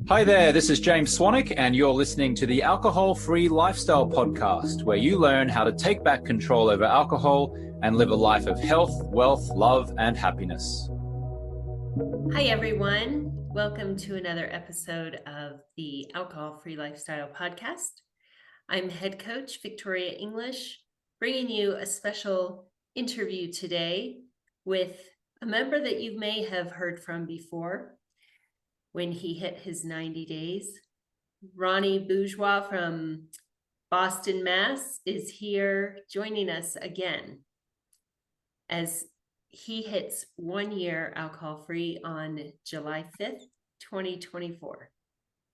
Hi there, this is James Swanwick, and you're listening to the Alcohol Free Lifestyle Podcast, where you learn how to take back control over alcohol and live a life of health, wealth, love, and happiness. Hi, everyone. Welcome to another episode of the Alcohol Free Lifestyle Podcast. I'm head coach Victoria English, bringing you a special interview today with a member that you may have heard from before when he hit his 90 days. Ronnie Bourgeois from Boston, Mass. is here joining us again as he hits 1 year alcohol-free on July 5th, 2024,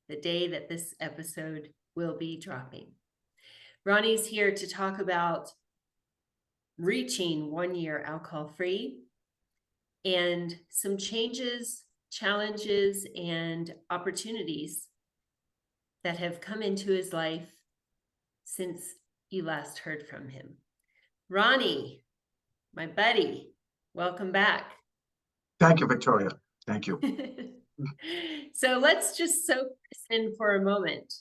the day that this episode will be dropping. Ronnie's here to talk about reaching 1 year alcohol-free and some changes, challenges, and opportunities that have come into his life since you last heard from him. Ronnie, my buddy, welcome back. Thank you, Victoria. Thank you. So let's just soak this in for a moment.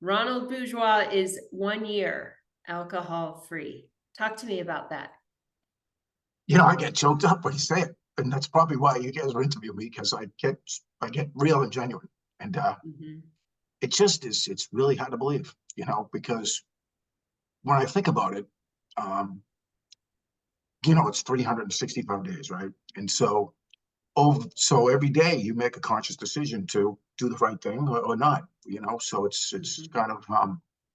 Ronald Bourgeois is 1 year alcohol-free. Talk to me about that. I get choked up when you say it, and that's probably why you guys are interviewing me, because I get real and genuine, and it just is. It's really hard to believe, because when I think about it, it's 365 days, right? And so every day you make a conscious decision to do the right thing or not, so it's kind of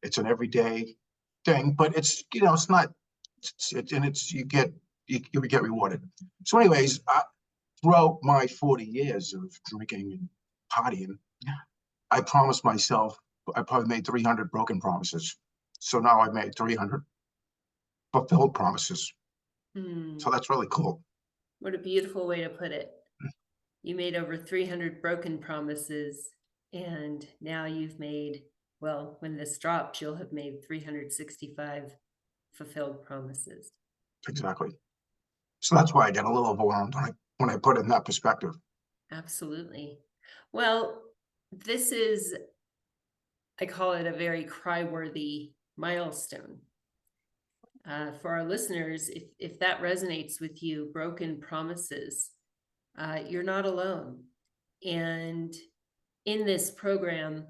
it's an everyday thing, but it's it's not you get rewarded. So anyways, throughout my 40 years of drinking and partying, I promised myself, I probably made 300 broken promises. So now I've made 300 fulfilled promises. So that's really cool. What a beautiful way to put it. You made over 300 broken promises, and now you've made, well, when this drops, you'll have made 365 fulfilled promises. Exactly. So that's why I get a little overwhelmed when I put it in that perspective. Absolutely. Well, this is, I call it a very cry-worthy milestone. For our listeners, if that resonates with you, broken promises, you're not alone. And in this program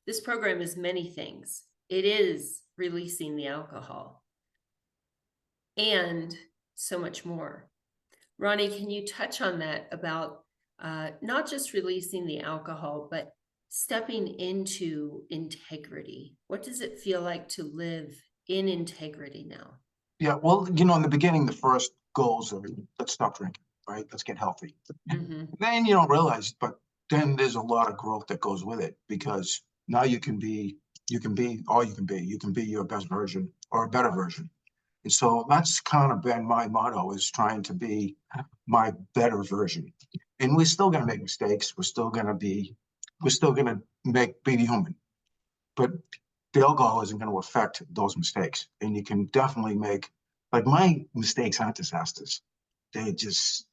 is many things. It is releasing the alcohol and so much more. Ronnie, can you touch on that about not just releasing the alcohol, but stepping into integrity? What does it feel like to live in integrity now? Yeah, well, in the beginning, the first goals are, let's stop drinking, right? Let's get healthy. Then you don't realize, but then there's a lot of growth that goes with it, because now you can be all you can be. You can be your best version or a better version. And so that's kind of been my motto, is trying to be my better version. And we're still going to make mistakes. We're still going to be human. But the alcohol isn't going to affect those mistakes. And you can definitely like my mistakes aren't disasters. And it's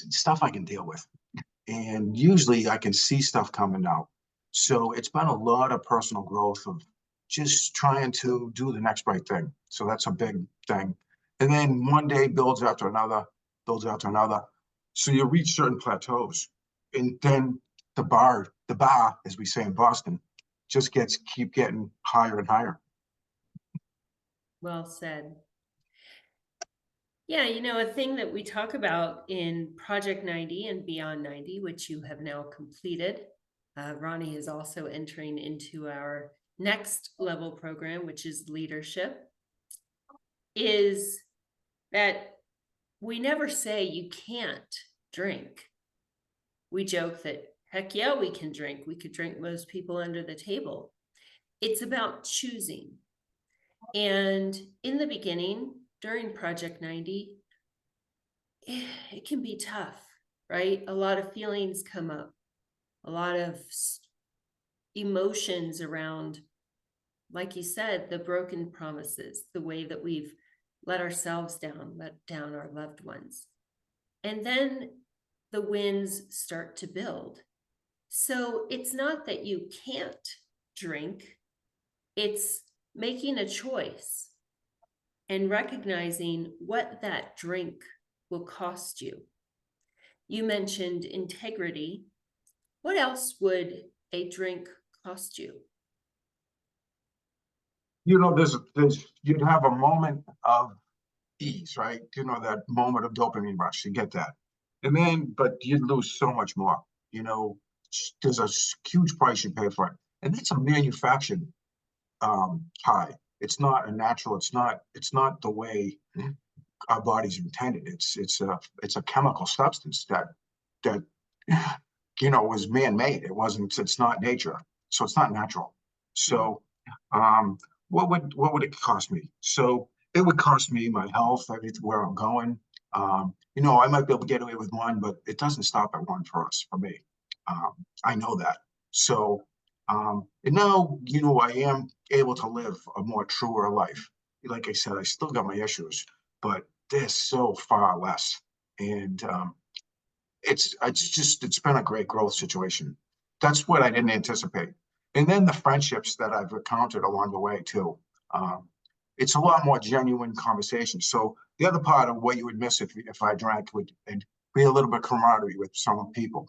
stuff I can deal with. And usually I can see stuff coming out. So it's been a lot of personal growth of just trying to do the next right thing. So that's a big thing. And then one day builds after another, builds after another. So you reach certain plateaus. And then the bar, as we say in Boston, just keep getting higher and higher. Well said. Yeah, a thing that we talk about in Project 90 and Beyond 90, which you have now completed, Ronnie is also entering into our next level program, which is leadership, is that we never say you can't drink. We joke that, heck yeah, we can drink. We could drink most people under the table. It's about choosing. And in the beginning, during Project 90, it can be tough, right? A lot of feelings come up, a lot of emotions around, like you said, the broken promises, the way that we've let ourselves down, let down our loved ones. And then the wins start to build. So it's not that you can't drink, it's making a choice and recognizing what that drink will cost you. You mentioned integrity. What else would a drink cost you? You'd have a moment of ease, right? That moment of dopamine rush, you get that. And then, but you'd lose so much more. You know, there's a huge price you pay for it. And that's a manufactured high. It's not a natural, it's not the way our bodies are intended. It's a chemical substance that was man-made. It's not nature. So it's not natural. So what would it cost me? So it would cost me my health, where I'm going. I might be able to get away with one, but it doesn't stop at one for me. I know that. So and now, I am able to live a more truer life. Like I said, I still got my issues, but they're so far less. And it's been a great growth situation. That's what I didn't anticipate. And then the friendships that I've encountered along the way too. Um, it's a lot more genuine conversation. So the other part of what you would miss if I drank would be a little bit camaraderie with some people.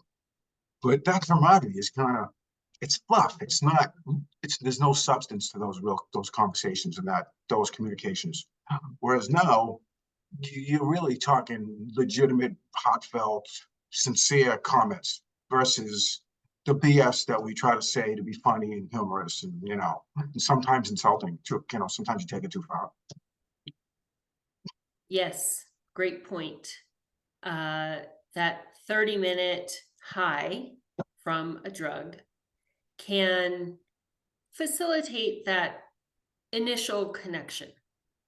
But that camaraderie is it's fluff. It's not. There's no substance to those conversations and those communications. Whereas now, you're really talking legitimate, heartfelt, sincere comments versus the BS that we try to say to be funny and humorous, and and sometimes insulting. Sometimes you take it too far. Yes, great point. That 30-minute high from a drug can facilitate that initial connection,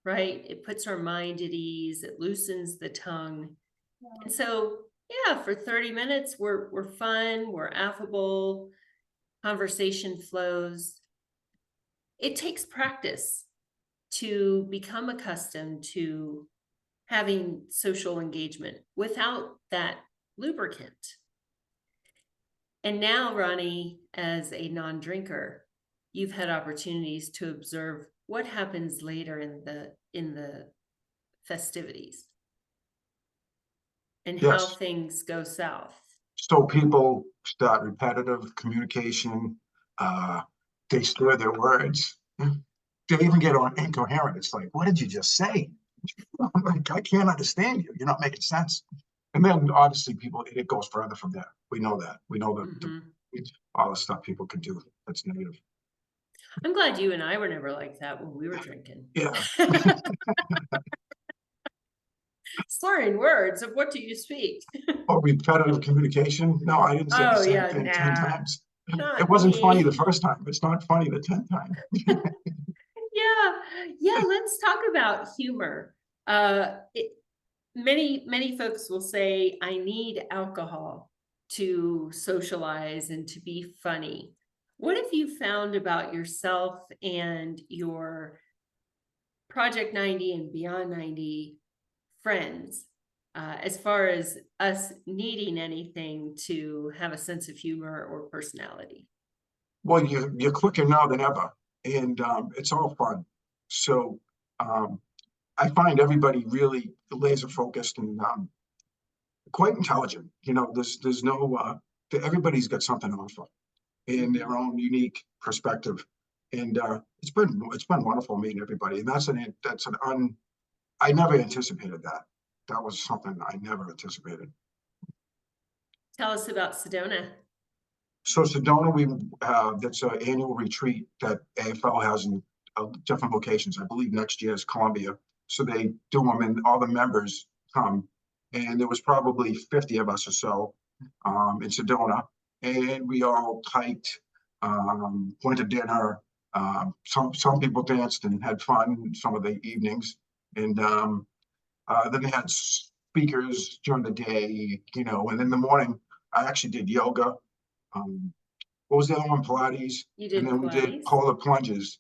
right? It puts our mind at ease, it loosens the tongue. And so, yeah, for 30 minutes, we're fun, we're affable, conversation flows. It takes practice to become accustomed to having social engagement without that lubricant. And now, Ronnie, as a non-drinker, you've had opportunities to observe what happens later in the festivities and how Yes. things go south. So people start repetitive communication. They slur their words. They even get on incoherent. It's like, what did you just say? I'm like, I can't understand you. You're not making sense. And then obviously it goes further from there. We know that. We know that all the stuff people can do that's negative. I'm glad you and I were never like that when we were drinking. Yeah. Slurring words of what do you speak? Or repetitive communication. No, I didn't say the same thing 10 times. It wasn't funny the first time. It's not funny the 10th time. Yeah. Let's talk about humor. Many folks will say, I need alcohol to socialize and to be funny. What have you found about yourself and your Project 90 and Beyond 90 friends, as far as us needing anything to have a sense of humor or personality? Well, you're quicker now than ever, and it's all fun. So I find everybody really laser focused and quite intelligent. There's no everybody's got something to offer in their own unique perspective, and it's been wonderful meeting everybody. And I never anticipated that. That was something I never anticipated. Tell us about Sedona. So Sedona, that's an annual retreat that AFL has in different locations. I believe next year is Columbia. So they do them, and all the members come. And there was probably 50 of us or so in Sedona, and we all hiked, went to dinner. Some people danced and had fun some of the evenings, and then they had speakers during the day, and in the morning I actually did yoga. What was the other one? Pilates. You did and then Pilates? We did polar plunges.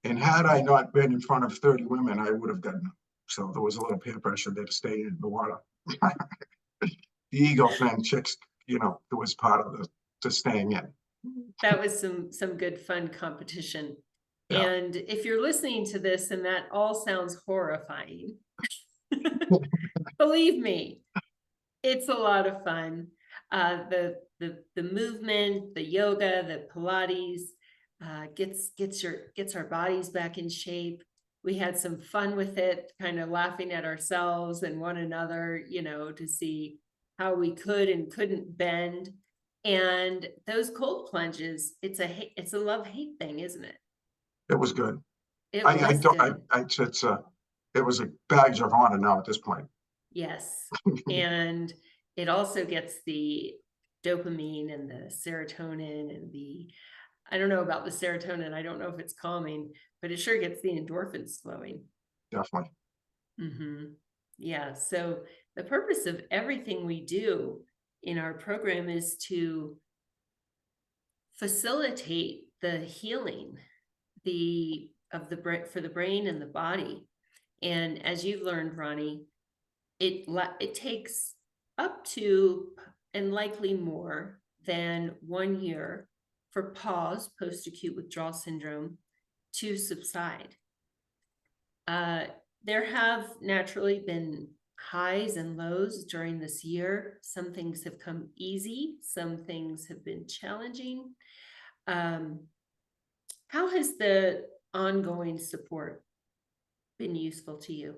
And had I not been in front of 30 women, I would have gotten them. So there was a little peer pressure there to stay in the water. The ego thing, chicks, it was part of to staying in. That was some good fun competition. Yeah. And if you're listening to this and that all sounds horrifying, believe me, it's a lot of fun. The movement, the yoga, the Pilates gets our bodies back in shape. We had some fun with it, kind of laughing at ourselves and one another, to see how we could and couldn't bend. And those cold plunges, it's a love-hate thing, isn't it? It was good. It was good. It was a badge of honor now at this point. Yes. And it also gets the dopamine and the serotonin and I don't know about the serotonin. I don't know if it's calming, but it sure gets the endorphins flowing. Definitely. Mm-hmm. Yeah. So the purpose of everything we do in our program is to facilitate the healing for the brain and the body. And as you've learned, Ronnie, it takes up to, and likely more than 1 year for PAWS, post-acute withdrawal syndrome, to subside. There have naturally been highs and lows during this year. Some things have come easy, some things have been challenging. How has the ongoing support been useful to you?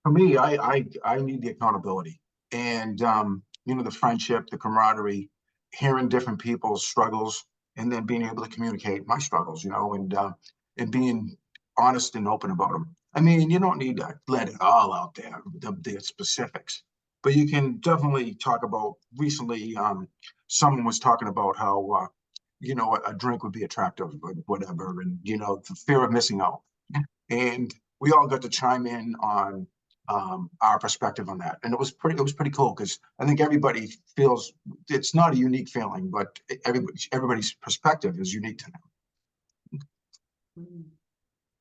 For me, I need the accountability and the friendship, the camaraderie, hearing different people's struggles, and then being able to communicate my struggles, and being honest and open about them. I mean, you don't need to let it all out there, the specifics, but you can definitely talk about. Recently, someone was talking about how a drink would be attractive, or whatever, and the fear of missing out. And we all got to chime in on our perspective on that, and it was pretty cool, because I think everybody feels it's not a unique feeling, but everybody's perspective is unique to them.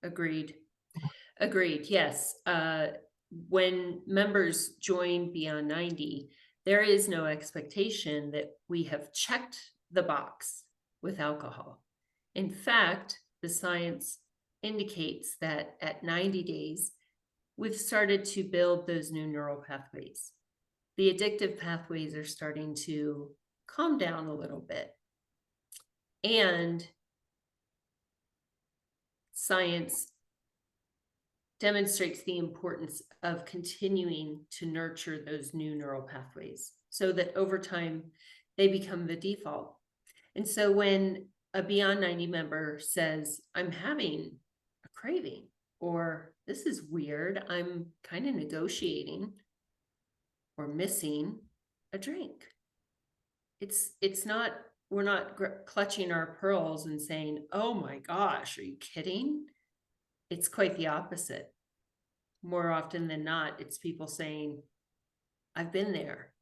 Agreed. Yes. When members join Beyond 90, there is no expectation that we have checked the box with alcohol. In fact, the science indicates that at 90 days, we've started to build those new neural pathways. The addictive pathways are starting to calm down a little bit. And science demonstrates the importance of continuing to nurture those new neural pathways so that over time they become the default. And so when a Beyond 90 member says, I'm having a craving, or this is weird, I'm kind of negotiating or missing a drink. It's not, we're not clutching our pearls and saying, oh my gosh, are you kidding? It's quite the opposite. More often than not, it's people saying, I've been there,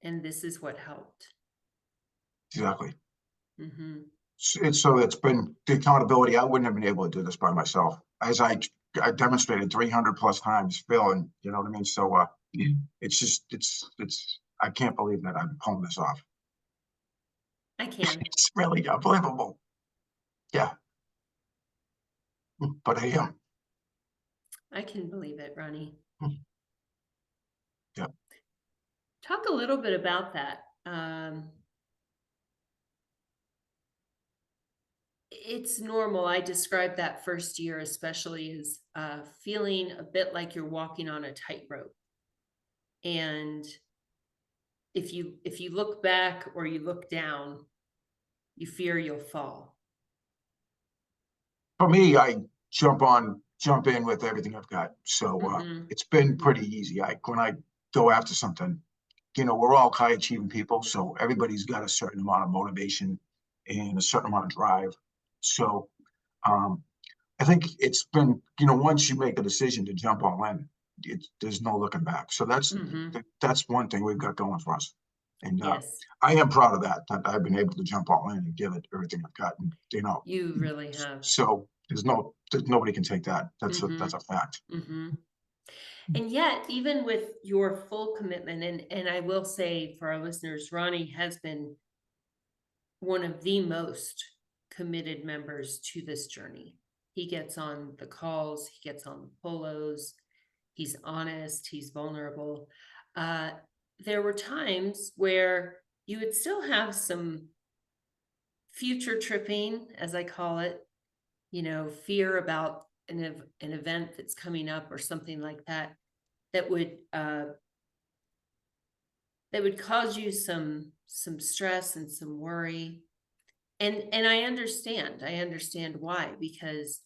and this is what helped. Exactly. Mm-hmm. It's been the accountability. I wouldn't have been able to do this by myself, as I demonstrated 300 plus times, Phil, and you know what I mean. So it's I can't believe that I'm pulling this off. I can. It's really unbelievable. Yeah, but I am. I can believe it, Ronnie. Yeah. Talk a little bit about that. It's normal. I describe that first year especially as feeling a bit like you're walking on a tightrope. And if you look back or you look down, you fear you'll fall. For me, I jump in with everything I've got. So it's been pretty easy. When I go after something, we're all high achieving people, so everybody's got a certain amount of motivation and a certain amount of drive. So I think it's been, once you make a decision to jump all in, there's no looking back. So that's one thing we've got going for us. And yes. I am proud of that I've been able to jump all in and give it everything I've got. And, you really have. So nobody can take that. That's a fact. Mm-hmm. And yet, even with your full commitment, and I will say for our listeners, Ronnie has been one of the most committed members to this journey. He gets on the calls, he gets on the polos, he's honest, he's vulnerable. There were times where you would still have some future tripping, as I call it, fear about an event that's coming up or something like that, that would cause you some stress and some worry. And I understand why, because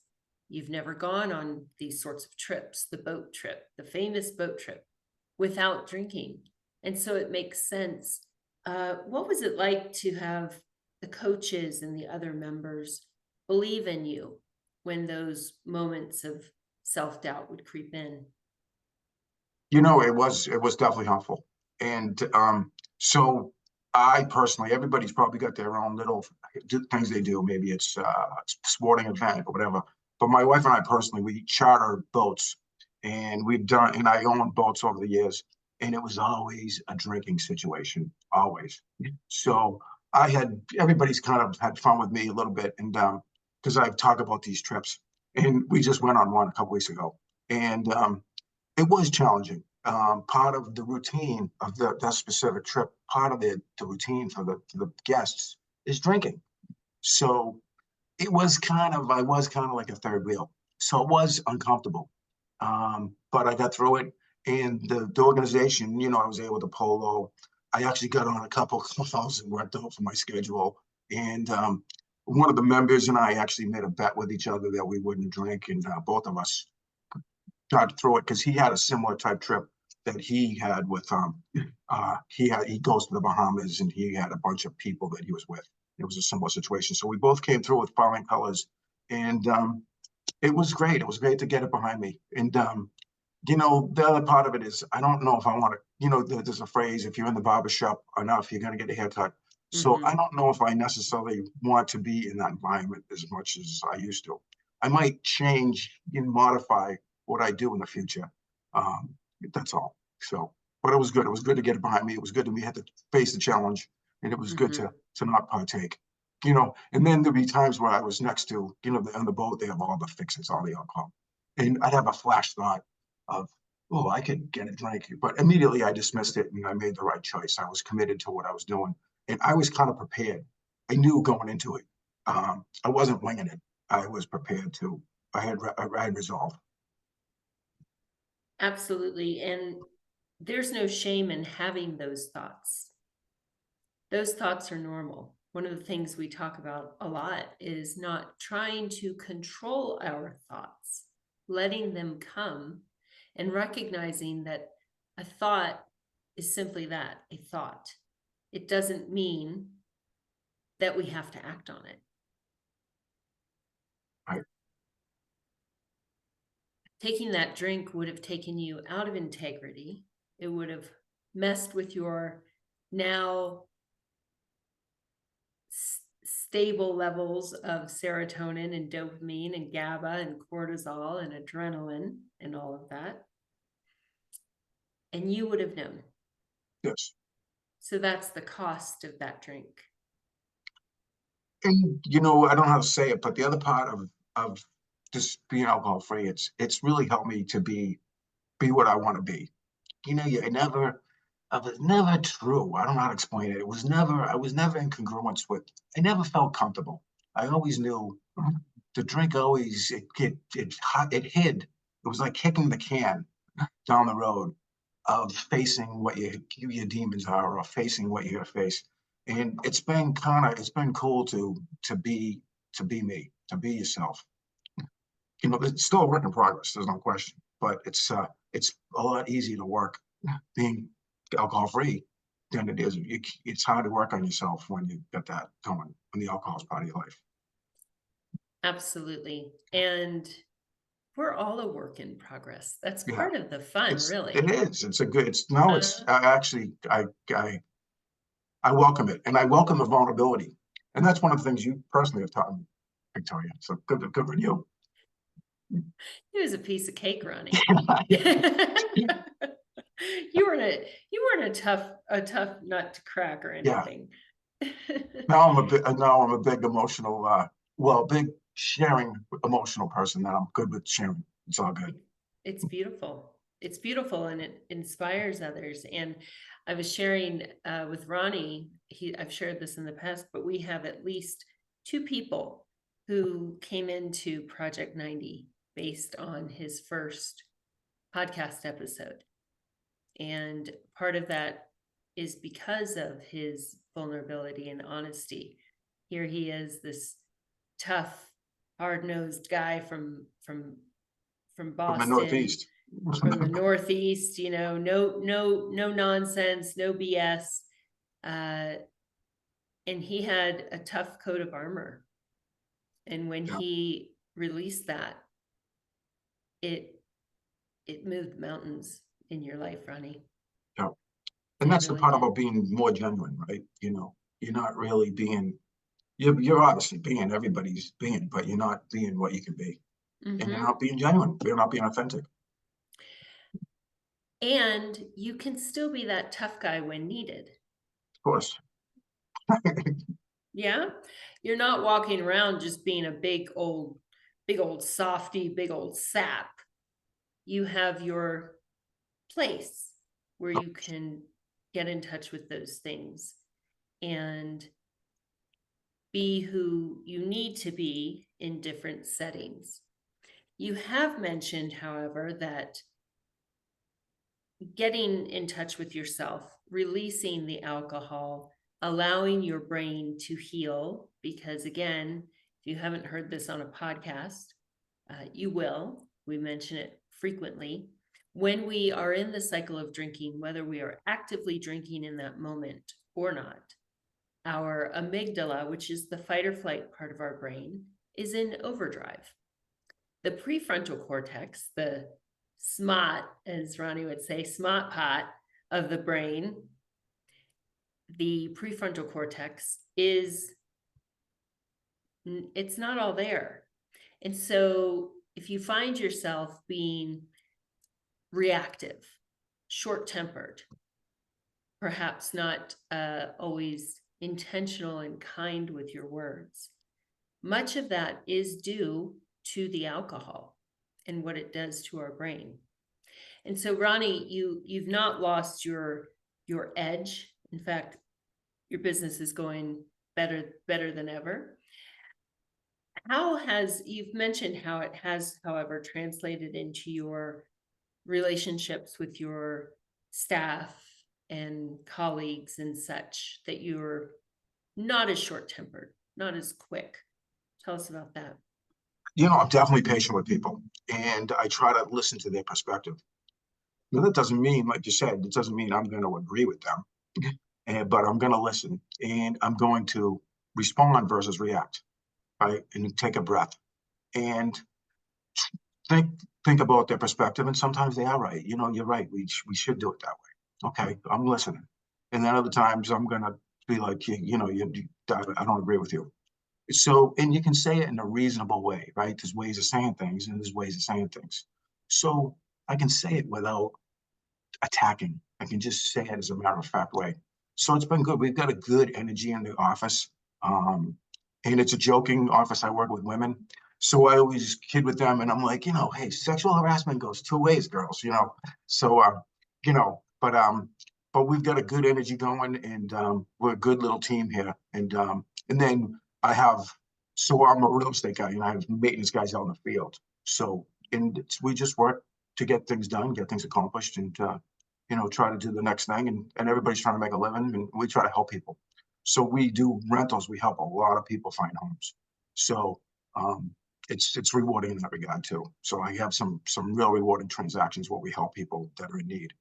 you've never gone on these sorts of trips, the boat trip, the famous boat trip, without drinking. And so it makes sense. What was it like to have the coaches and the other members believe in you when those moments of self-doubt would creep in? It was definitely helpful. And so I personally, everybody's probably got their own little things they do. Maybe it's a sporting event or whatever. But my wife and I personally, we charter boats, and I owned boats over the years, and it was always a drinking situation, always. So everybody's kind of had fun with me a little bit, and because I've talked about these trips, and we just went on one a couple weeks ago, and it was challenging. Part of the routine of that specific trip, part of the routine for the guests is drinking. So I was kind of like a third wheel. So it was uncomfortable. But I got through it. And the organization, I was able to polo. I actually got on a couple of calls and worked out for my schedule. And one of the members and I actually made a bet with each other that we wouldn't drink. And both of us got through it because he had a similar type trip that he had with he goes to the Bahamas, and he had a bunch of people that he was with. It was a similar situation. So we both came through with flying colors, and it was great. It was great to get it behind me. And the other part of it is, I don't know if I want to, there's a phrase, if you're in the barbershop enough, you're going to get a haircut. So I don't know if I necessarily want to be in that environment as much as I used to. I might change and modify what I do in the future. That's all. So, but it was good. It was good to get it behind me. It was good that we had to face the challenge, and it was good to not partake. And then there'd be times where I was next to, on the boat, they have all the fixes, all the alcohol. And I'd have a flash thought of, oh, I could get a drink. But immediately I dismissed it, and I made the right choice. I was committed to what I was doing, and I was kind of prepared. I knew going into it. I wasn't winging it. I was prepared to. I had resolve. Absolutely. And there's no shame in having those thoughts. Those thoughts are normal. One of the things we talk about a lot is not trying to control our thoughts, letting them come, and recognizing that a thought is simply that, a thought. It doesn't mean that we have to act on it. Right. Taking that drink would have taken you out of integrity. It would have messed with your now stable levels of serotonin and dopamine and GABA and cortisol and adrenaline and all of that. And you would have known. Yes. So that's the cost of that drink. And I don't know how to say it, but the other part of just being alcohol free, it's really helped me to be what I want to be. It was never true. I don't know how to explain it. I was never in congruence with. I never felt comfortable. I always knew the drink always it hid. It was like kicking the can down the road of facing what your demons are, or facing what you're gonna face. And it's been cool to be me, to be yourself. It's still a work in progress. There's no question, but it's a lot easier to work being alcohol free than it is. It's hard to work on yourself when you get that going, when the alcohol is part of your life. Absolutely. And we're all a work in progress. That's part of the fun, really. It is. I welcome it, and I welcome the vulnerability. And that's one of the things you personally have taught me, Victoria. So good for you. It was a piece of cake, Ronnie. You weren't a tough nut to crack or anything. Now I'm a big emotional, big sharing emotional person that I'm good with sharing. It's all good. It's beautiful. It's beautiful, and it inspires others. And I was sharing with Ronnie, I've shared this in the past, but we have at least 2 people who came into Project 90 based on his first podcast episode. And part of that is because of his vulnerability and honesty. Here he is, this tough, hard-nosed guy from From the Boston, Northeast. from the Northeast, no nonsense, no BS. And he had a tough coat of armor. And when he released that, it moved mountains in your life, Ronnie. Yeah. And that's the part about being more genuine, right? You're not really being, you're obviously being everybody's being, but you're not being what you can be. And you're not being genuine. You're not being authentic. And you can still be that tough guy when needed. Of course. Yeah. You're not walking around just being a big old softy, big old sap. You have your place where you can get in touch with those things and be who you need to be in different settings. You have mentioned, however, that getting in touch with yourself, releasing the alcohol, allowing your brain to heal, because again, if you haven't heard this on a podcast, you will. We mention it frequently. When we are in the cycle of drinking, whether we are actively drinking in that moment or not, our amygdala, which is the fight or flight part of our brain, is in overdrive. The prefrontal cortex, the SMOT, as Ronnie would say, SMOT pot of the brain, the prefrontal cortex it's not all there. And so if you find yourself being reactive, short-tempered, perhaps not always intentional and kind with your words, much of that is due to the alcohol and what it does to our brain. And so, Ronnie, you've not lost your edge. In fact, your business is going better than ever. You've mentioned how it has, however, translated into your relationships with your staff and colleagues and such, that you're not as short-tempered, not as quick. Tell us about that. I'm definitely patient with people, and I try to listen to their perspective. Now, that doesn't mean, like you said, it doesn't mean I'm going to agree with them, but I'm going to listen, and I'm going to respond versus react, right? And take a breath and think about their perspective. And sometimes they are right. You're right. We should do it that way. Okay, I'm listening. And then other times I'm going to be like, I don't agree with you. So, and you can say it in a reasonable way, right? There's ways of saying things and there's ways of saying things. So I can say it without attacking. I can just say it as a matter of fact way. So it's been good. We've got a good energy in the office. And it's a joking office. I work with women. So I always kid with them, and I'm like, hey, sexual harassment goes 2 ways, girls, So, but we've got a good energy going, and we're a good little team here. And then so I'm a real estate guy, and I have maintenance guys out in the field. So, we just work to get things done, get things accomplished, and try to do the next thing. And everybody's trying to make a living, and we try to help people. So we do rentals. We help a lot of people find homes. So it's rewarding in that regard too. So I have some real rewarding transactions where we help people that are in need.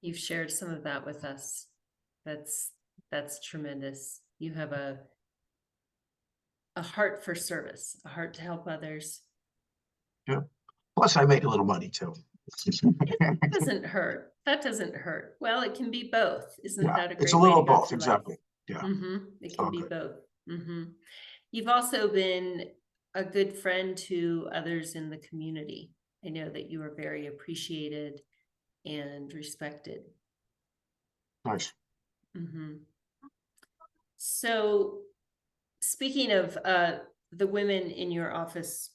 You've shared some of that with us. That's tremendous. You have a heart for service, a heart to help others. Yeah. Plus, I make a little money too. It doesn't hurt. That doesn't hurt. Well, it can be both. Isn't that a great it's a little way to go both, through exactly. life? Yeah. It can be both. You've also been a good friend to others in the community. I know that you are very appreciated and respected. Nice. So speaking of the women in your office,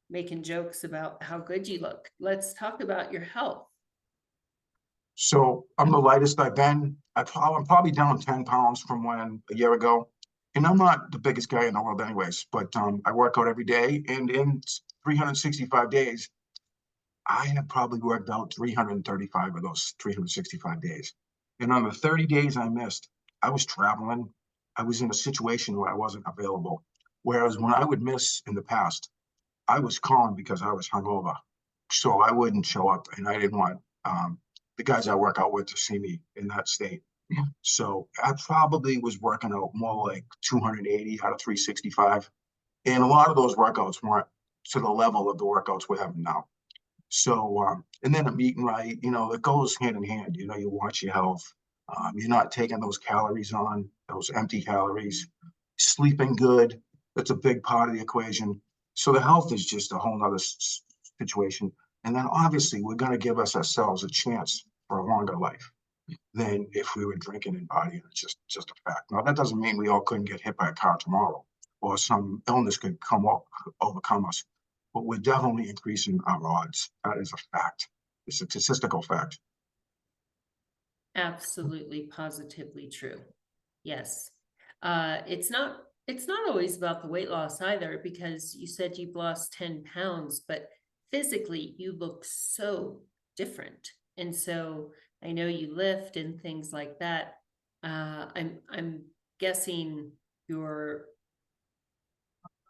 making jokes about how good you look, let's talk about your health. So I'm the lightest I've been. I'm probably down 10 pounds from when a year ago. And I'm not the biggest guy in the world anyways, but I work out every day. And in 365 days, I have probably worked out 335 of those 365 days. And on the 30 days I missed, I was traveling. I was in a situation where I wasn't available. Whereas when I would miss in the past, I was calm because I was hungover. So I wouldn't show up, and I didn't want the guys I work out with to see me in that state. So I probably was working out more like 280 out of 365. And a lot of those workouts weren't to the level of the workouts we're having now. So, and then I'm eating right, it goes hand in hand. You watch your health. You're not taking those calories on, those empty calories, sleeping good. That's a big part of the equation. So the health is just a whole nother situation. And then obviously we're going to give ourselves a chance for a longer life than if we were drinking and partying. It's just a fact. Now, that doesn't mean we all couldn't get hit by a car tomorrow or some illness could overcome us, but we're definitely increasing our odds. That is a fact. It's a statistical fact. Absolutely, positively true. Yes. It's not always about the weight loss either, because you said you've lost 10 pounds, but physically you look so different. And so I know you lift and things like that. I'm guessing your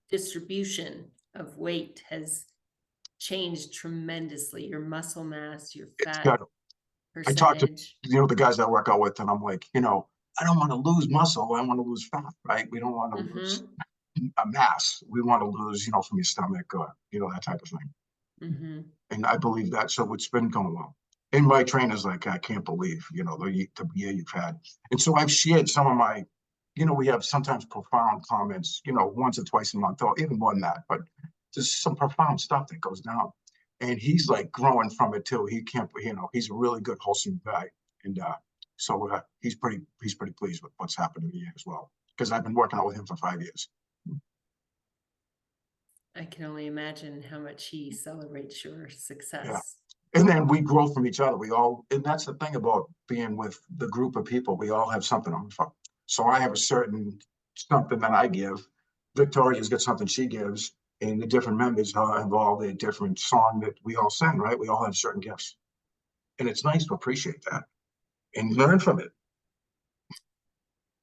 distribution of weight has changed tremendously. Your muscle mass, your fat I talk to percentage. the guys I work out with, and I'm like, I don't want to lose muscle. I want to lose fat, right? We don't want to lose a mass. We want to lose, from your stomach or that type of thing. And I believe that. So it's been going well. And my trainer's like, I can't believe, the year you've had. And so I've shared some of my, we have sometimes profound comments, once or twice a month, or even more than that. But there's some profound stuff that goes down. And he's like growing from it too. He can't, he's a really good, wholesome guy. And so he's pretty pleased with what's happened to me as well. Because I've been working out with him for 5 years. I can only imagine how much he celebrates your success. Yeah. And then we grow from each other. And that's the thing about being with the group of people. We all have something on fire. So I have a certain something that I give. Victoria's got something she gives, and the different members have all their different song that we all sing, right? We all have certain gifts. And it's nice to appreciate that and learn from it.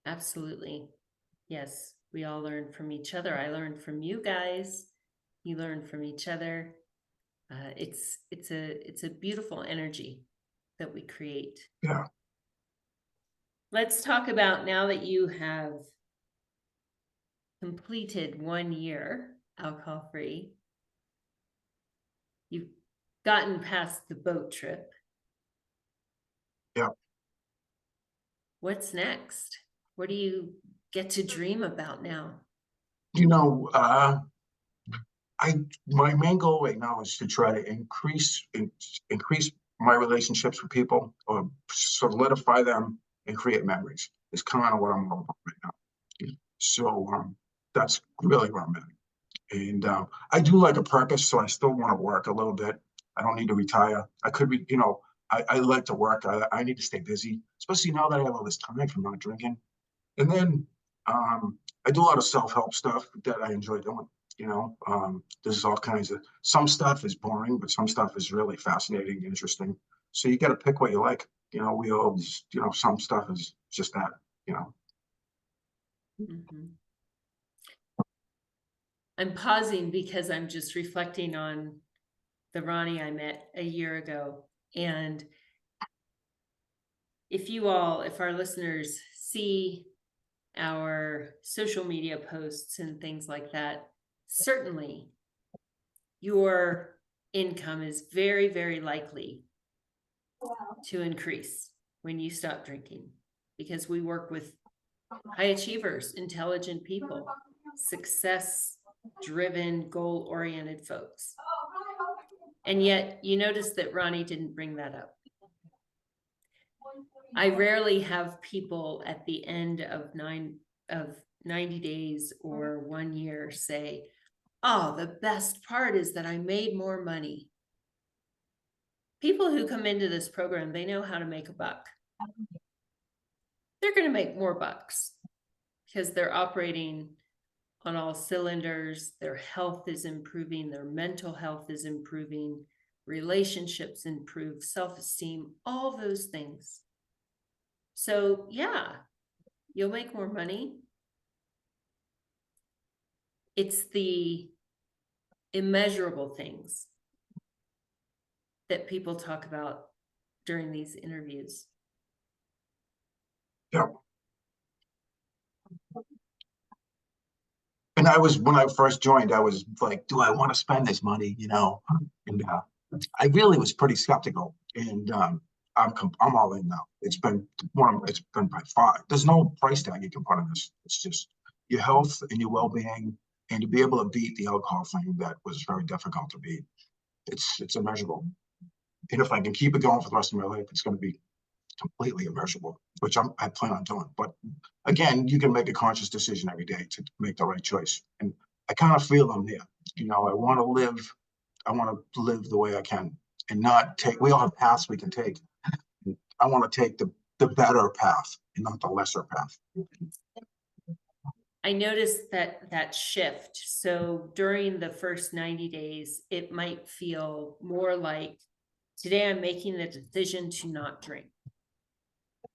Absolutely. Yes. We all learn from each other. I learned from you guys. You learn from each other. It's a beautiful energy that we create. Yeah. Let's talk about, now that you have completed 1 year alcohol free, you've gotten past the boat trip. Yeah. What's next? What do you get to dream about now? My main goal right now is to try to increase my relationships with people, or solidify them and create memories. Is kind of what I'm all about right now. So that's really where I'm at. And I do like a purpose, so I still want to work a little bit. I don't need to retire. I could be, I like to work. I need to stay busy, especially now that I have all this time from not drinking. And then I do a lot of self-help stuff that I enjoy doing. There's all kinds of, some stuff is boring, but some stuff is really fascinating and interesting. So you got to pick what you like. We all, some stuff is just that, I'm pausing because I'm just reflecting on the Ronnie I met a year ago. And if our listeners see our social media posts and things like that, certainly your income is very, very likely to increase when you stop drinking, because we work with high achievers, intelligent people, success-driven, goal-oriented folks. And yet you notice that Ronnie didn't bring that up. I rarely have people at the end of of 90 days or 1 year say, oh, the best part is that I made more money. People who come into this program, they know how to make a buck. They're going to make more bucks because they're operating on all cylinders. Their health is improving. Their mental health is improving. Relationships improve, self-esteem, all those things. So yeah, you'll make more money. It's the immeasurable things that people talk about during these interviews. Yeah. And when I first joined, I was like, do I want to spend this money? You know, and I really was pretty skeptical. And I'm all in now. It's been by far. There's no price tag you can put on this. It's just your health and your well-being, and to be able to beat the alcohol thing that was very difficult to beat. It's immeasurable. And if I can keep it going for the rest of my life, it's going to be completely immeasurable, which I plan on doing. But again, you can make a conscious decision every day to make the right choice. And I kind of feel I'm there. You know, I want to live the way I can and not take, we all have paths we can take. I want to take the better path and not the lesser path. I noticed that shift. So during the first 90 days, it might feel more like, today I'm making the decision to not drink.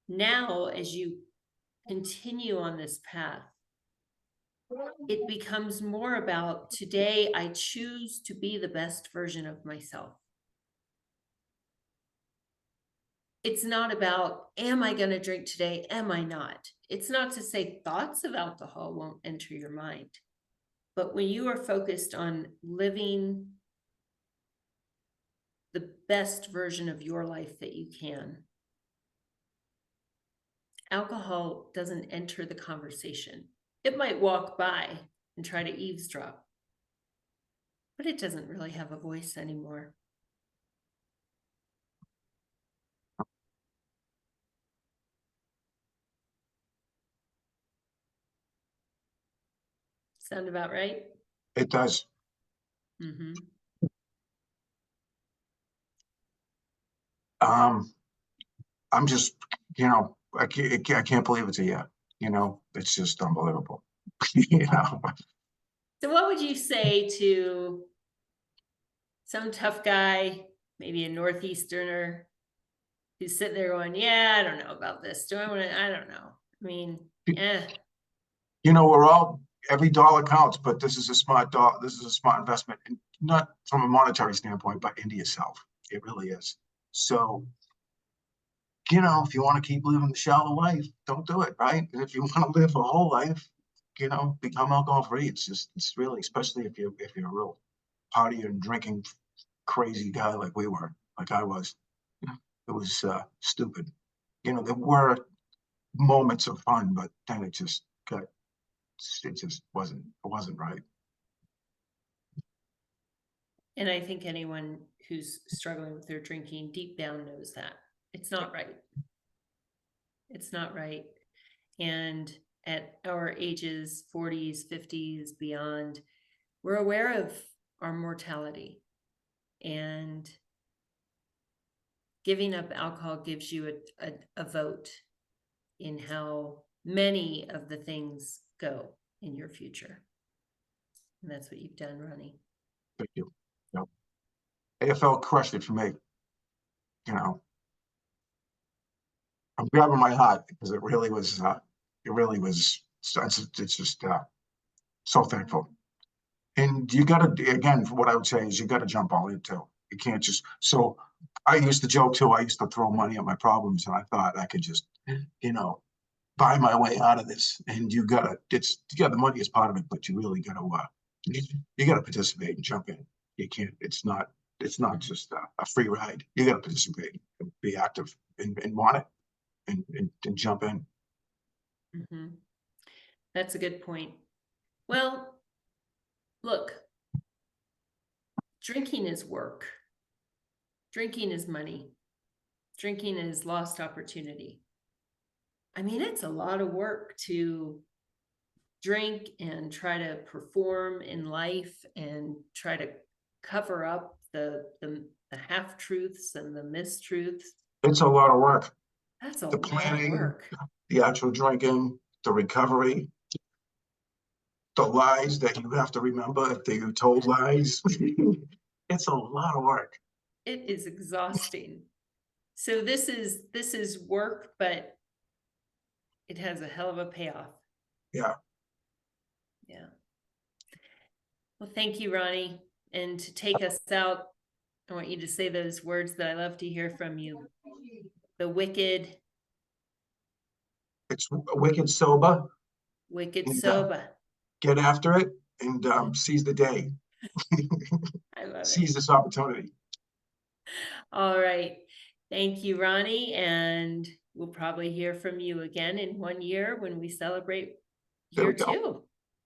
Now, as you continue on this path, it becomes more about, today I choose to be the best version of myself. It's not about, am I going to drink today? Am I not? It's not to say thoughts of alcohol won't enter your mind. But when you are focused on living the best version of your life that you can, alcohol doesn't enter the conversation. It might walk by and try to eavesdrop, but it doesn't really have a voice anymore. Sound about right? It does. Mm-hmm. I'm just, you know, I can't believe it's a yeah. You know, it's just unbelievable. You know. So what would you say to some tough guy, maybe a Northeasterner, who's sitting there going, yeah, I don't know about this. Do I want to? I don't know. I mean, You know, we're all, every dollar counts, but this is a smart dollar. This is a smart investment, and not from a monetary standpoint, but into yourself. It really is. So, you know, if you want to keep living the shallow life, don't do it, right? And if you want to live a whole life, you know, become alcohol free. It's really, especially if you're a real partying and drinking crazy guy like we were, like I was. It was stupid. You know, there were moments of fun, but then it just wasn't right. and I think anyone who's struggling with their drinking deep down knows that it's not right. It's not right. And at our ages, 40s, 50s, beyond, we're aware of our mortality. And giving up alcohol gives you a vote in how many of the things go in your future. And that's what you've done, Ronnie. Thank you. Yep. AFL crushed it for me. You know, I'm grabbing my heart because it really was. It's just so thankful. And you got to, again, what I would say is you got to jump all in too. You can't just. So I used to joke too. I used to throw money at my problems, and I thought I could just, you know, buy my way out of this. And you got to. The money is part of it, but you really got to. You got to participate and jump in. You can't. It's not just a free ride. You got to participate and be active and want it and jump in. Mm-hmm. That's a good point. Well, look, drinking is work. Drinking is money. Drinking is lost opportunity. I mean, it's a lot of work to drink and try to perform in life and try to cover up the half-truths and the mistruths. It's a lot of work. That's a The lot of planning, work. the actual drinking, the recovery, the lies that you have to remember if you told lies. It's a lot of work. It is exhausting. So this is work, but it has a hell of a payoff. Yeah. Yeah. Well, thank you, Ronnie. And to take us out, I want you to say those words that I love to hear from you. The wicked. It's wicked sober. Wicked And, sober. get after it and seize the day. I love Seize it. this opportunity. All right. Thank you, Ronnie. And we'll probably hear from you again in 1 year when we celebrate year 2.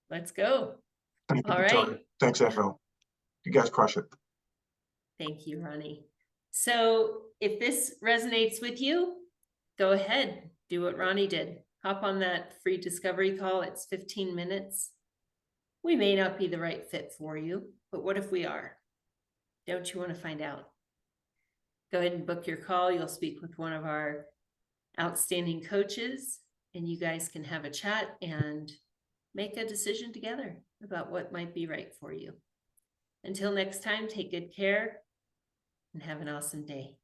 Let's go. Thank you, All Victoria. right. Thanks, Echo. You guys crush it. Thank you, Ronnie. So if this resonates with you, go ahead, do what Ronnie did. Hop on that free discovery call. It's 15 minutes. We may not be the right fit for you, but what if we are? Don't you want to find out? Go ahead and book your call. You'll speak with one of our outstanding coaches, and you guys can have a chat and make a decision together about what might be right for you. Until next time, take good care and have an awesome day.